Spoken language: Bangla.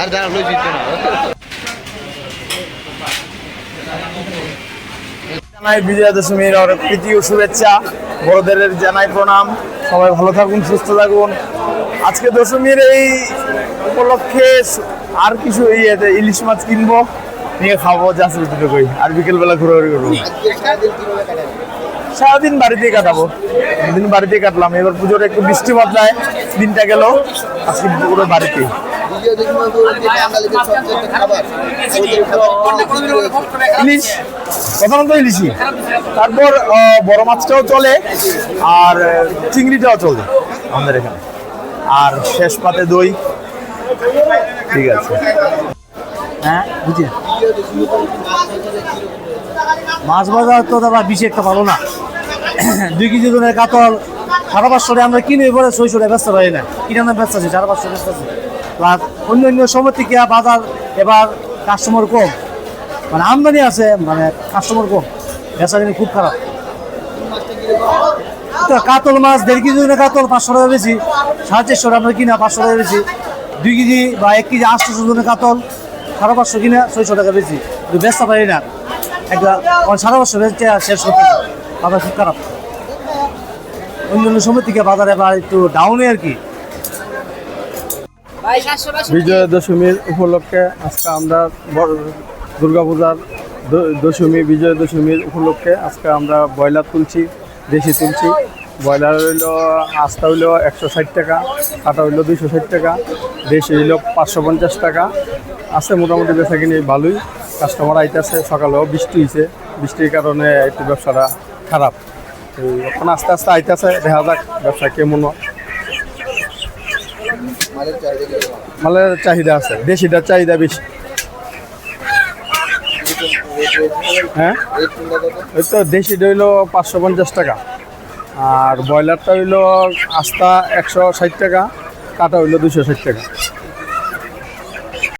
আর দাঁড়ালো জিতবে না। জানাই বিজয়া দশমীর অনেক প্রীতি ও শুভেচ্ছা, বড়দের জানাই প্রণাম। সবাই ভালো থাকুন, সুস্থ থাকুন। আজকে দশমীর এই উপলক্ষে আর কিছু ইলিশ মাছ কিনবো, নিয়ে খাবো, জাস্ট দুটোই। আর বিকেলবেলা ঘোরাঘুরি করবো। সারাদিন বাড়িতেই কাটাবো, দিন বাড়িতেই কাটলাম। এবার পুজোর একটু বৃষ্টি বদলায়, দিনটা গেল। আজকে পুরো বাড়িতেই। ইলিশ প্রধানত ইলিশই, তারপর বড় মাছটাও চলে, আর চিংড়িটাও চলে আমাদের এখানে। আর শেষ পাতে দই। ঠিক আছে, হ্যাঁ বুঝি। মাছ বাজার তো দাদা বেশি একটা ভালো না। 2 কেজি ওজনের কাতল 550 আমরা কিনে পরে 600 ব্যস্ত পারি না, কিনে ব্যস্ত আছে 550 ব্যস্ত আছে। প্লাস অন্য অন্য সময় থেকে বাজার এবার কাস্টমার কম, মানে আমদানি আছে, মানে কাস্টমার কম। বেচা কিনে খুব খারাপ। তো কাতল মাছ 1.5 কেজি ওজনের কাতল 500 টাকা বেশি, 450 আমরা কিনা 500 টাকা বেশি। 2 কেজি বা 1 কেজি 800 ওজনের কাতল 550 কিনা 600 টাকা বেশি, বেচতে পারি না। একটা 550 বেচতে শেষ করতে বাজার খুব খারাপ। অন্যান্য সময় থেকে বাজারে বা একটু ডাউনে আর কি। বিজয়া দশমীর উপলক্ষে আজকে আমরা দুর্গাপূজার দশমী, বিজয়া দশমীর উপলক্ষে আজকে আমরা ব্রয়লার তুলছি, দেশি তুলছি। ব্রয়লার হইলো আস্তা হইলো 160 টাকা, কাটা হইলো 260 টাকা, দেশি হইলো 550 টাকা। আছে মোটামুটি বেচা কিনি ভালোই, কাস্টমার আইতেছে। সকালেও বৃষ্টি হয়েছে, বৃষ্টির কারণে একটু ব্যবসাটা খারাপ। এখন আস্তে আস্তে আইতেছে, দেখা যাক ব্যবসা কেমন হয়। মালের চাহিদা আছে, দেশিটার চাহিদা বেশি। হ্যাঁ, ওই তো দেশিটা হইলো 550 টাকা, আর ব্রয়লারটা হইলো আস্তা 160 টাকা, কাটা হইলো 260 টাকা।